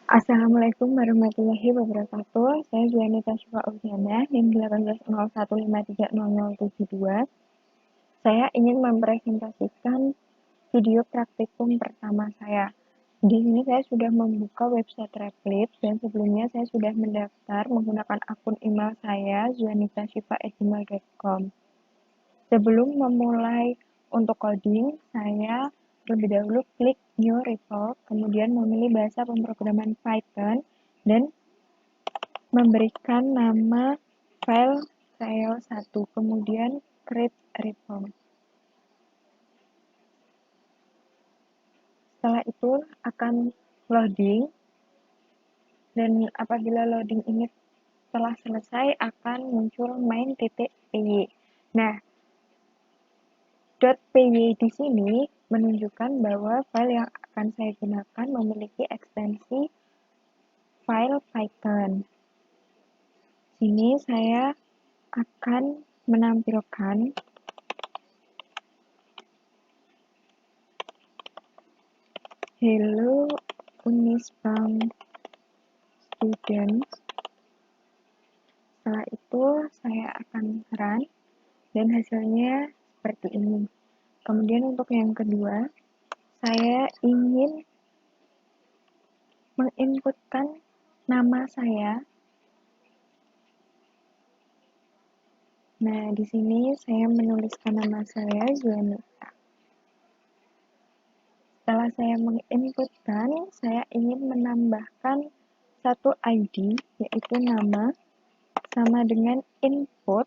Assalamualaikum warahmatullahi wabarakatuh. Saya Juanita Syifa Ufiana, NIM 1801530072. Saya ingin mempresentasikan video praktikum pertama saya. Di sini saya sudah membuka website Replit dan sebelumnya saya sudah mendaftar menggunakan akun email saya juanitasyifa@gmail.com. Sebelum memulai untuk coding, saya terlebih dahulu klik New Report, kemudian memilih bahasa pemrograman Python, dan memberikan nama file file1, kemudian create report. Setelah itu akan loading, dan apabila loading ini telah selesai akan muncul main.py. Nah, .py di sini menunjukkan bahwa file yang akan saya gunakan memiliki ekstensi file Python. Sini saya akan menampilkan Hello Unisbank Students. Setelah itu saya akan run dan hasilnya seperti ini. Kemudian untuk yang kedua, saya ingin menginputkan nama saya. Nah, di sini saya menuliskan nama saya Juanita. Setelah saya menginputkan, saya ingin menambahkan satu ID, yaitu nama, sama dengan input,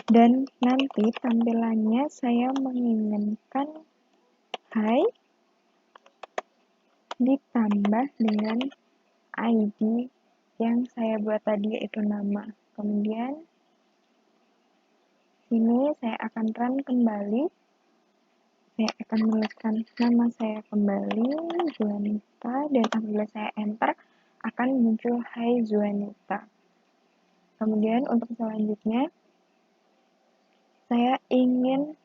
dan nanti tampilannya saya menginginkan hi ditambah dengan ID yang saya buat tadi, yaitu nama. Kemudian sini saya akan run kembali. Saya akan menuliskan nama saya kembali, Juanita, dan apabila saya enter akan muncul Hai Juanita. Kemudian untuk selanjutnya saya ingin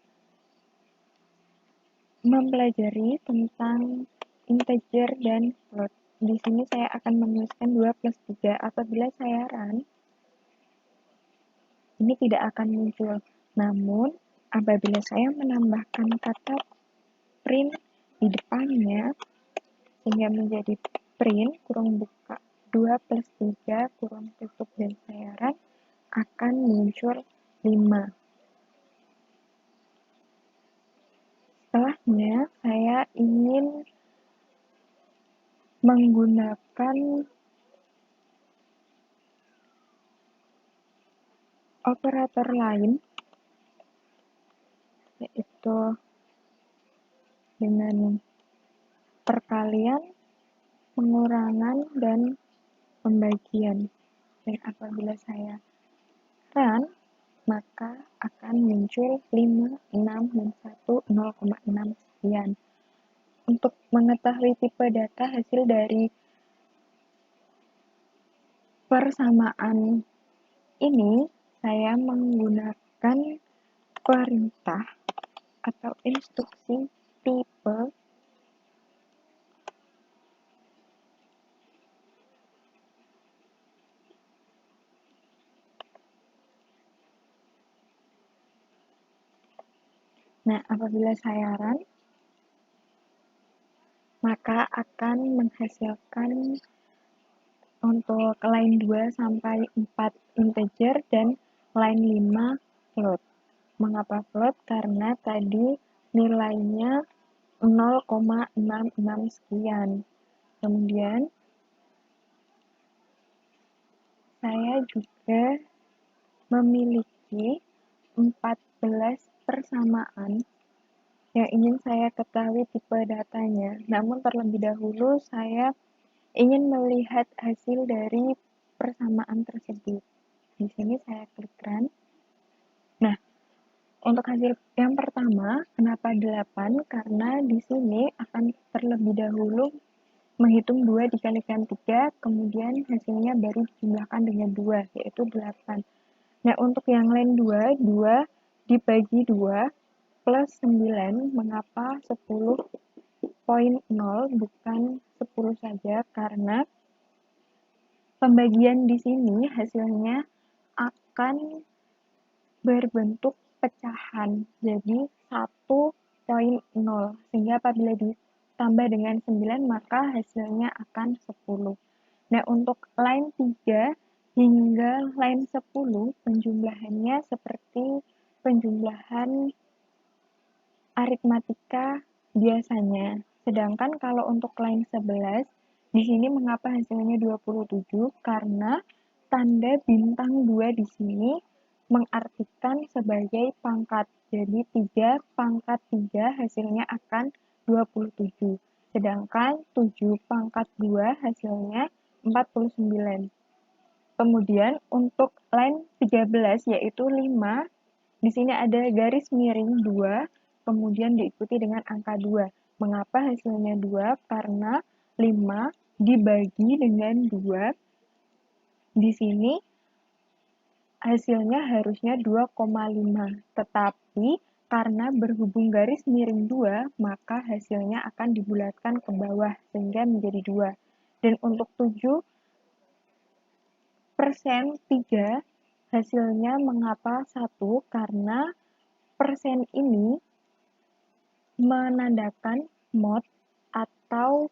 mempelajari tentang integer dan float. Di sini saya akan menuliskan 2 plus 3. Apabila saya run, ini tidak akan muncul. Namun, apabila saya menambahkan kata print di depannya, sehingga menjadi print kurung buka 2 plus 3 kurung tutup dan saya run, akan muncul 5. Setelahnya, saya ingin menggunakan operator lain, yaitu dengan perkalian, pengurangan, dan pembagian. Dan apabila saya run, maka akan muncul 5, 6, dan 1, 0,6 sekian. Untuk mengetahui tipe data hasil dari persamaan ini, saya menggunakan perintah atau instruksi tipe Nah, apabila saya run, maka akan menghasilkan untuk line 2 sampai 4 integer dan line 5 float. Mengapa float? Karena tadi nilainya 0,66 sekian. Kemudian saya juga memiliki 14 persamaan yang ingin saya ketahui tipe datanya. Namun terlebih dahulu saya ingin melihat hasil dari persamaan tersebut. Di sini saya klik run. Nah, untuk hasil yang pertama, kenapa 8? Karena di sini akan terlebih dahulu menghitung 2 dikalikan 3, kemudian hasilnya baru dijumlahkan dengan 2, yaitu 8. Nah, untuk yang lain 2 dibagi 2 plus 9, mengapa 10,0 bukan 10,1? 20 saja karena pembagian di sini hasilnya akan berbentuk pecahan, jadi 1,0, sehingga apabila ditambah dengan 9 maka hasilnya akan 10. Nah, untuk line 3 hingga line 10 penjumlahannya seperti penjumlahan aritmatika biasanya. Sedangkan kalau untuk line 11, di sini mengapa hasilnya 27? Karena tanda bintang 2 di sini mengartikan sebagai pangkat. Jadi 3 pangkat 3 hasilnya akan 27. Sedangkan 7 pangkat 2 hasilnya 49. Kemudian untuk line 13 yaitu 5, di sini ada garis miring 2, kemudian diikuti dengan angka 2. Mengapa hasilnya 2? Karena 5 dibagi dengan 2, di sini hasilnya harusnya 2,5. Tetapi karena berhubung garis miring 2, maka hasilnya akan dibulatkan ke bawah sehingga menjadi 2. Dan untuk 7% 3 hasilnya mengapa 1? Karena persen ini menandakan mod atau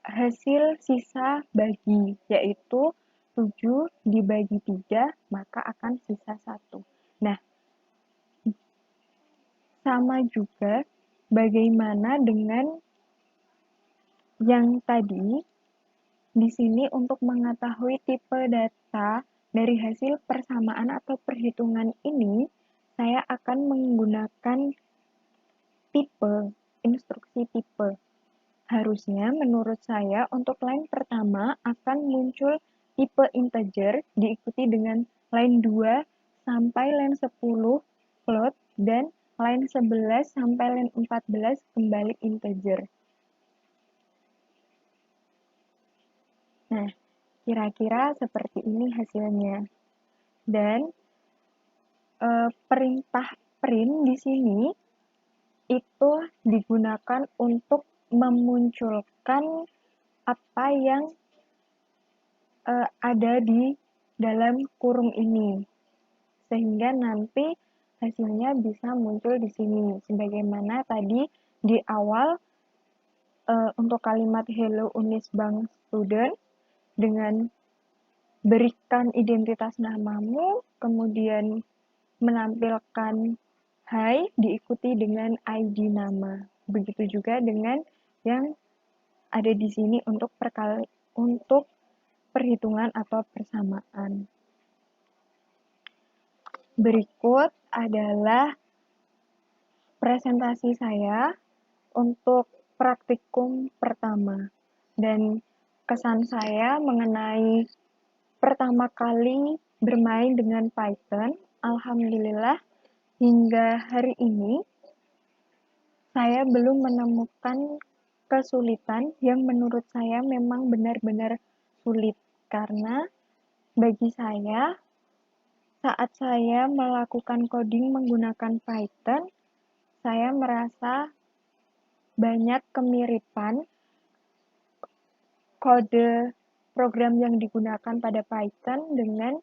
hasil sisa bagi, yaitu 7 dibagi 3 maka akan sisa 1. Nah, sama juga bagaimana dengan yang tadi. Di sini untuk mengetahui tipe data dari hasil persamaan atau perhitungan ini, saya akan menggunakan tipe, instruksi tipe. Harusnya menurut saya untuk line pertama akan muncul tipe integer diikuti dengan line 2 sampai line 10 float dan line 11 sampai line 14 kembali integer. Nah, kira-kira seperti ini hasilnya. Dan perintah print di sini itu digunakan untuk memunculkan apa yang ada di dalam kurung ini, sehingga nanti hasilnya bisa muncul di sini. Sebagaimana tadi di awal untuk kalimat hello Unisbank student dengan berikan identitas namamu, kemudian menampilkan hai diikuti dengan ID nama. Begitu juga dengan yang ada di sini untuk perhitungan atau persamaan. Berikut adalah presentasi saya untuk praktikum pertama dan kesan saya mengenai pertama kali bermain dengan Python. Alhamdulillah hingga hari ini saya belum menemukan kesulitan yang menurut saya memang benar-benar sulit, karena bagi saya saat saya melakukan coding menggunakan Python, saya merasa banyak kemiripan kode program yang digunakan pada Python dengan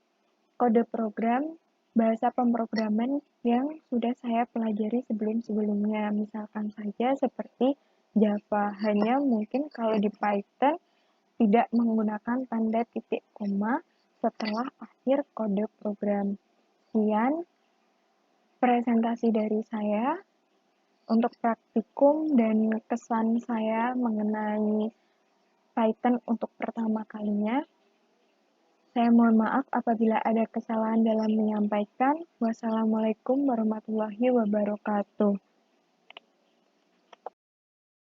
kode program bahasa pemrograman yang sudah saya pelajari sebelum-sebelumnya. Misalkan saja seperti Java, hanya mungkin kalau di Python tidak menggunakan tanda titik koma setelah akhir kode program. Sekian presentasi dari saya untuk praktikum dan kesan saya mengenai Python untuk pertama kalinya. Saya mohon maaf apabila ada kesalahan dalam menyampaikan. Wassalamualaikum warahmatullahi wabarakatuh.